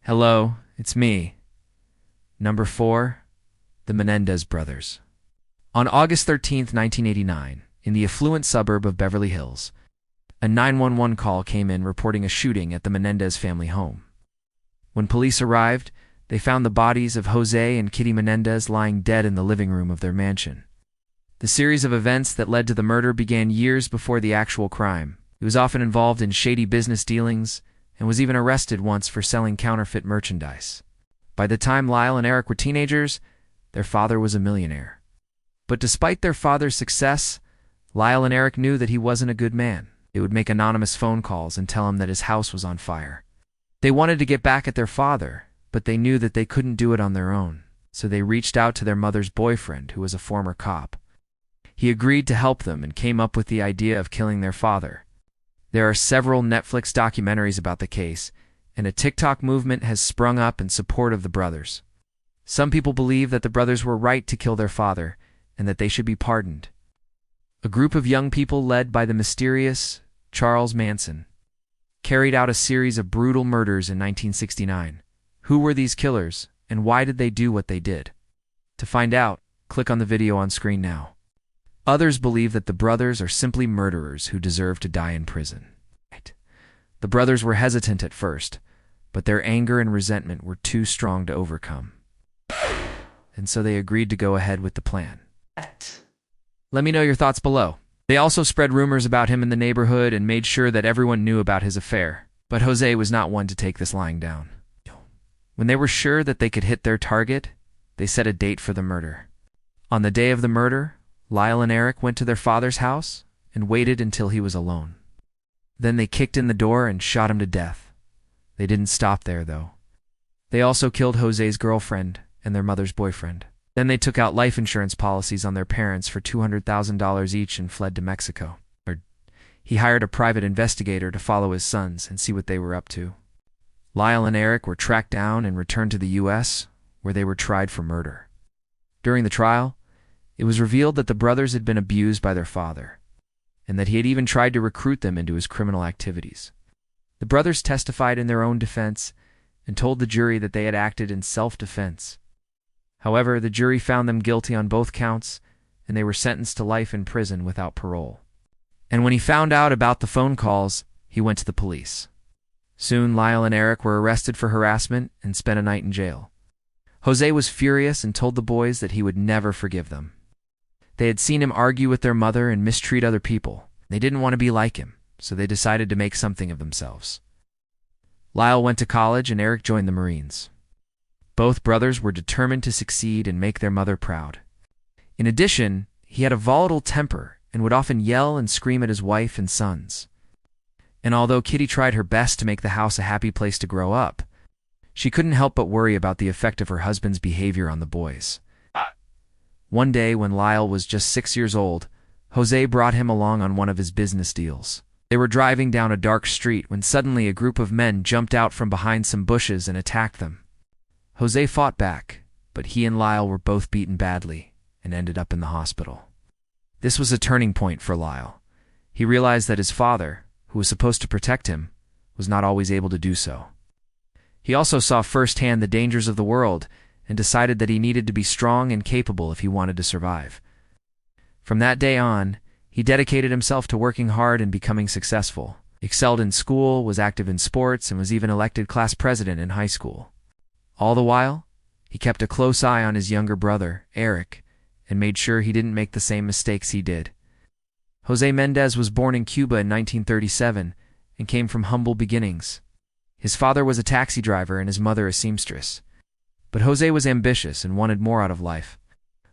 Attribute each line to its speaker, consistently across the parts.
Speaker 1: Hello, it's me. Number 4, the Menendez brothers. On August 13th, 1989, in the affluent suburb of Beverly Hills, a 911 call came in reporting a shooting at the Menendez family home. When police arrived, they found the bodies of José and Kitty Menendez lying dead in the living room of their mansion. The series of events that led to the murder began years before the actual crime. He was often involved in shady business dealings and was even arrested once for selling counterfeit merchandise. By the time Lyle and Erik were teenagers, their father was a millionaire. But despite their father's success, Lyle and Erik knew that he wasn't a good man. They would make anonymous phone calls and tell him that his house was on fire. They wanted to get back at their father, but they knew that they couldn't do it on their own, so they reached out to their mother's boyfriend, who was a former cop. He agreed to help them and came up with the idea of killing their father. There are several Netflix documentaries about the case, and a TikTok movement has sprung up in support of the brothers. Some people believe that the brothers were right to kill their father and that they should be pardoned. A group of young people led by the mysterious Charles Manson carried out a series of brutal murders in 1969. Who were these killers, and why did they do what they did? To find out, click on the video on screen now. Others believe that the brothers are simply murderers who deserve to die in prison. The brothers were hesitant at first, but their anger and resentment were too strong to overcome. And so they agreed to go ahead with the plan. Let me know your thoughts below. They also spread rumors about him in the neighborhood and made sure that everyone knew about his affair. But José was not one to take this lying down. When they were sure that they could hit their target, they set a date for the murder. On the day of the murder, Lyle and Erik went to their father's house and waited until he was alone. Then they kicked in the door and shot him to death. They didn't stop there, though. They also killed José's girlfriend and their mother's boyfriend. Then they took out life insurance policies on their parents for $200,000 each and fled to Mexico. He hired a private investigator to follow his sons and see what they were up to. Lyle and Erik were tracked down and returned to the U.S., where they were tried for murder. During the trial, it was revealed that the brothers had been abused by their father, and that he had even tried to recruit them into his criminal activities. The brothers testified in their own defense and told the jury that they had acted in self-defense. However, the jury found them guilty on both counts, and they were sentenced to life in prison without parole. And when he found out about the phone calls, he went to the police. Soon, Lyle and Erik were arrested for harassment and spent a night in jail. José was furious and told the boys that he would never forgive them. They had seen him argue with their mother and mistreat other people. They didn't want to be like him, so they decided to make something of themselves. Lyle went to college and Erik joined the Marines. Both brothers were determined to succeed and make their mother proud. In addition, he had a volatile temper and would often yell and scream at his wife and sons. And although Kitty tried her best to make the house a happy place to grow up, she couldn't help but worry about the effect of her husband's behavior on the boys. One day, when Lyle was just 6 years old, José brought him along on one of his business deals. They were driving down a dark street when suddenly a group of men jumped out from behind some bushes and attacked them. José fought back, but he and Lyle were both beaten badly and ended up in the hospital. This was a turning point for Lyle. He realized that his father, who was supposed to protect him, was not always able to do so. He also saw firsthand the dangers of the world and decided that he needed to be strong and capable if he wanted to survive. From that day on, he dedicated himself to working hard and becoming successful. He excelled in school, was active in sports, and was even elected class president in high school. All the while, he kept a close eye on his younger brother, Erik, and made sure he didn't make the same mistakes he did. José Menendez was born in Cuba in 1937 and came from humble beginnings. His father was a taxi driver and his mother a seamstress. But José was ambitious and wanted more out of life.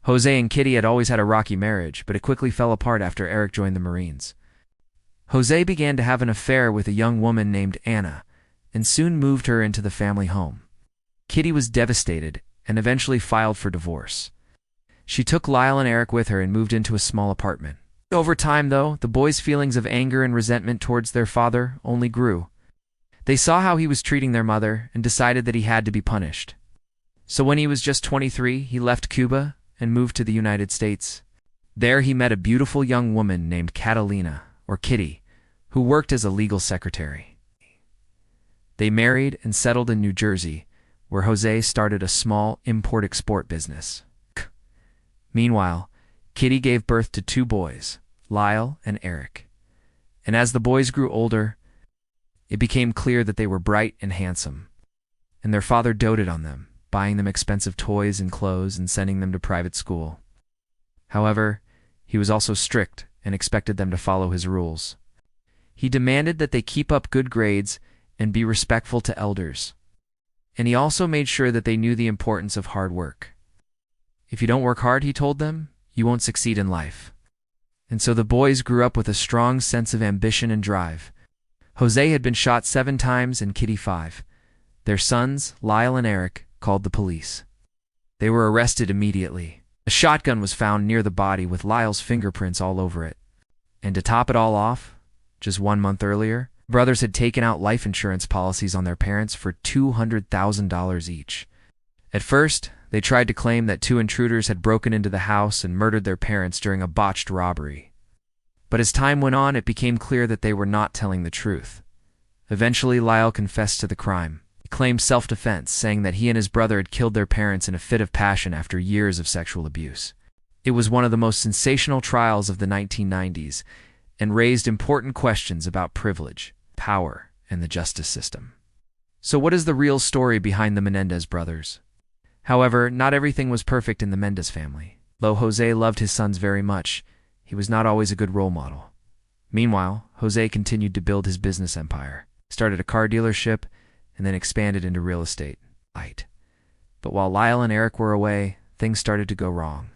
Speaker 1: José and Kitty had always had a rocky marriage, but it quickly fell apart after Erik joined the Marines. José began to have an affair with a young woman named Anna, and soon moved her into the family home. Kitty was devastated and eventually filed for divorce. She took Lyle and Erik with her and moved into a small apartment. Over time, though, the boys' feelings of anger and resentment towards their father only grew. They saw how he was treating their mother and decided that he had to be punished. So when he was just 23, he left Cuba and moved to the United States. There he met a beautiful young woman named Catalina, or Kitty, who worked as a legal secretary. They married and settled in New Jersey, where José started a small import-export business. Meanwhile, Kitty gave birth to 2 boys, Lyle and Erik. And as the boys grew older, it became clear that they were bright and handsome, and their father doted on them, buying them expensive toys and clothes and sending them to private school. However, he was also strict and expected them to follow his rules. He demanded that they keep up good grades and be respectful to elders. And he also made sure that they knew the importance of hard work. If you don't work hard, he told them, you won't succeed in life. And so the boys grew up with a strong sense of ambition and drive. José had been shot 7 times and Kitty 5. Their sons, Lyle and Erik, called the police. They were arrested immediately. A shotgun was found near the body with Lyle's fingerprints all over it. And to top it all off, just 1 month earlier, brothers had taken out life insurance policies on their parents for $200,000 each. At first, they tried to claim that 2 intruders had broken into the house and murdered their parents during a botched robbery. But as time went on, it became clear that they were not telling the truth. Eventually, Lyle confessed to the crime. He claimed self-defense, saying that he and his brother had killed their parents in a fit of passion after years of sexual abuse. It was one of the most sensational trials of the 1990s and raised important questions about privilege, power, and the justice system. So what is the real story behind the Menendez brothers? However, not everything was perfect in the Menendez family. Though José loved his sons very much, he was not always a good role model. Meanwhile, José continued to build his business empire, started a car dealership, and then expanded into real estate. But while Lyle and Erik were away, things started to go wrong.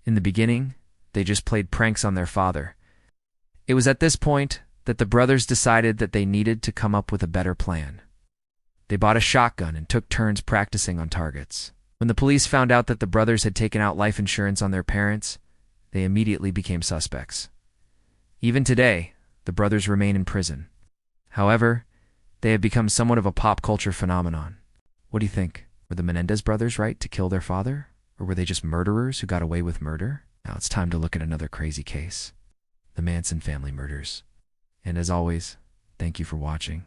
Speaker 1: In the beginning, they just played pranks on their father. It was at this point that the brothers decided that they needed to come up with a better plan. They bought a shotgun and took turns practicing on targets. When the police found out that the brothers had taken out life insurance on their parents, they immediately became suspects. Even today, the brothers remain in prison. However, they have become somewhat of a pop culture phenomenon. What do you think? Were the Menendez brothers right to kill their father? Or were they just murderers who got away with murder? Now it's time to look at another crazy case. The Manson family murders. And as always, thank you for watching.